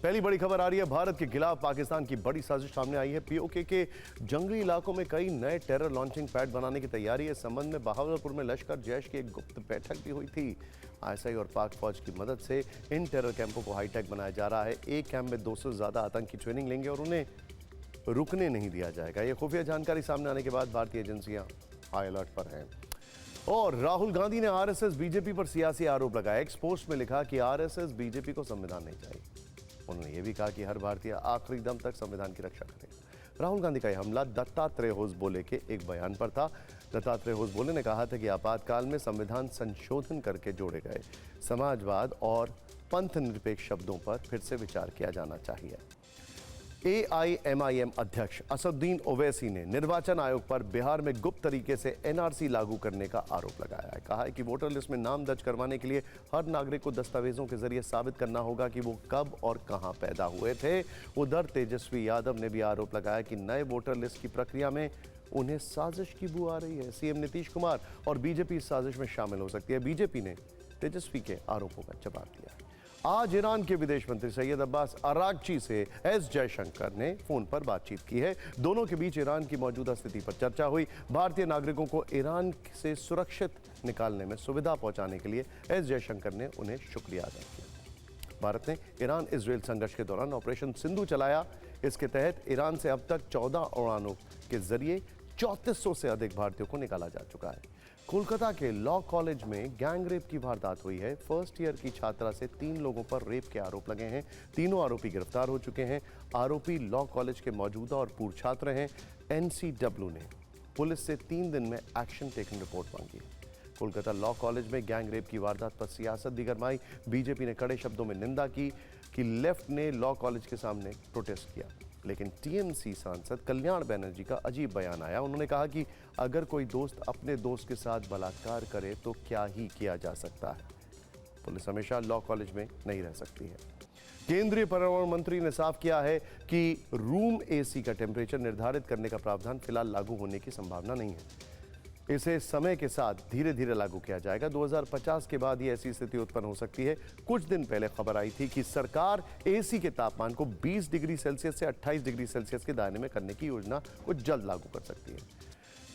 पहली बड़ी खबर आ रही है, भारत के खिलाफ पाकिस्तान की बड़ी साजिश सामने आई है। पीओके के जंगली इलाकों में कई नए टेरर लॉन्चिंग पैड बनाने की तैयारी है। इस संबंध में बहावलपुर में लश्कर जैश की एक गुप्त बैठक भी हुई थी। आईएसआई और पाक फौज की मदद से इन टेरर कैंपों को हाईटेक बनाया जा रहा है। एक कैंप में 200 से ज्यादा आतंकी ट्रेनिंग लेंगे और उन्हें रुकने नहीं दिया जाएगा। ये खुफिया जानकारी सामने आने के बाद भारतीय एजेंसियां हाई अलर्ट पर हैं। और राहुल गांधी ने आरएसएस बीजेपी पर सियासी आरोप लगाया। एक पोस्ट में लिखा कि आरएसएस बीजेपी को संविधान नहीं चाहिए। उन्होंने यह भी कहा कि हर भारतीय आखिरी दम तक संविधान की रक्षा करेगा। राहुल गांधी का यह हमला दत्तात्रेय होसबोले के एक बयान पर था। दत्तात्रेय होसबोले ने कहा था कि आपातकाल में संविधान संशोधन करके जोड़े गए समाजवाद और पंथ निरपेक्ष शब्दों पर फिर से विचार किया जाना चाहिए। एआईएमआईएम अध्यक्ष असदुद्दीन ओवैसी ने निर्वाचन आयोग पर बिहार में गुप्त तरीके से एनआरसी लागू करने का आरोप लगाया है। कहा है कि वोटर लिस्ट में नाम दर्ज करवाने के लिए हर नागरिक को दस्तावेजों के जरिए साबित करना होगा कि वो कब और कहां पैदा हुए थे। उधर तेजस्वी यादव ने भी आरोप लगाया कि नए वोटर लिस्ट की प्रक्रिया में उन्हें साजिश की बू आ रही है। सीएम नीतीश कुमार और बीजेपी इस साजिश में शामिल हो सकती है। बीजेपी ने तेजस्वी के आरोपों का जवाब दिया है। आज ईरान के विदेश मंत्री सैयद अब्बास अरागची से एस जयशंकर ने फोन पर बातचीत की है। दोनों के बीच ईरान की मौजूदा स्थिति पर चर्चा हुई। भारतीय नागरिकों को ईरान से सुरक्षित निकालने में सुविधा पहुंचाने के लिए एस जयशंकर ने उन्हें शुक्रिया अदा किया। भारत ने ईरान इजरायल संघर्ष के दौरान ऑपरेशन सिंधु चलाया। इसके तहत ईरान से अब तक 14 उड़ानों के जरिए 3400 से अधिक भारतीयों को निकाला जा चुका है। कोलकाता के लॉ कॉलेज में गैंग रेप की वारदात हुई है। फर्स्ट ईयर की छात्रा से 3 लोगों पर रेप के आरोप लगे हैं। तीनों आरोपी गिरफ्तार हो चुके हैं। आरोपी लॉ कॉलेज के मौजूदा और पूर्व छात्र हैं। एनसीडब्ल्यू ने पुलिस से 3 दिन में एक्शन टेकन रिपोर्ट मांगी। कोलकाता लॉ कॉलेज में गैंग रेप की वारदात पर सियासत भी गरमाई। बीजेपी ने कड़े शब्दों में निंदा की कि लेफ्ट ने लॉ कॉलेज के सामने प्रोटेस्ट किया, लेकिन टीएमसी सांसद कल्याण बनर्जी का अजीब बयान आया। उन्होंने कहा कि अगर कोई दोस्त अपने दोस्त के साथ बलात्कार करे तो क्या ही किया जा सकता है। पुलिस हमेशा लॉ कॉलेज में नहीं रह सकती है। केंद्रीय पर्यावरण मंत्री ने साफ किया है कि रूम एसी का टेम्परेचर निर्धारित करने का प्रावधान फिलहाल लागू होने की संभावना नहीं है। इसे समय के साथ धीरे धीरे लागू किया जाएगा। 2050 के बाद ही ऐसी स्थिति उत्पन्न हो सकती है। कुछ दिन पहले खबर आई थी कि सरकार एसी के तापमान को 20 डिग्री सेल्सियस से 28 डिग्री सेल्सियस के दायरे में करने की योजना को जल्द लागू कर सकती है।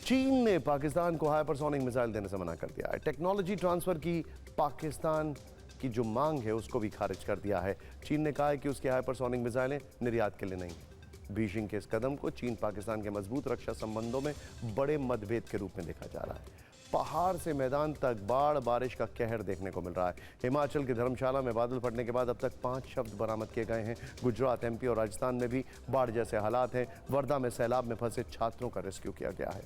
चीन ने पाकिस्तान को हाइपरसोनिक मिसाइल देने से मना कर दिया है। टेक्नोलॉजी ट्रांसफर की पाकिस्तान की जो मांग है उसको भी खारिज कर दिया है। चीन ने कहा है कि उसकी हाइपरसोनिक मिसाइलें निर्यात के लिए नहीं है। बीजिंग के इस कदम को चीन पाकिस्तान के मजबूत रक्षा संबंधों में बड़े मतभेद के रूप में देखा जा रहा है। पहाड़ से मैदान तक बाढ़ बारिश का कहर देखने को मिल रहा है। हिमाचल के धर्मशाला में बादल फटने के बाद अब तक 5 शव बरामद किए गए हैं। गुजरात, एमपी और राजस्थान में भी बाढ़ जैसे हालात हैं। वर्धा में सैलाब में फंसे छात्रों का रेस्क्यू किया गया है।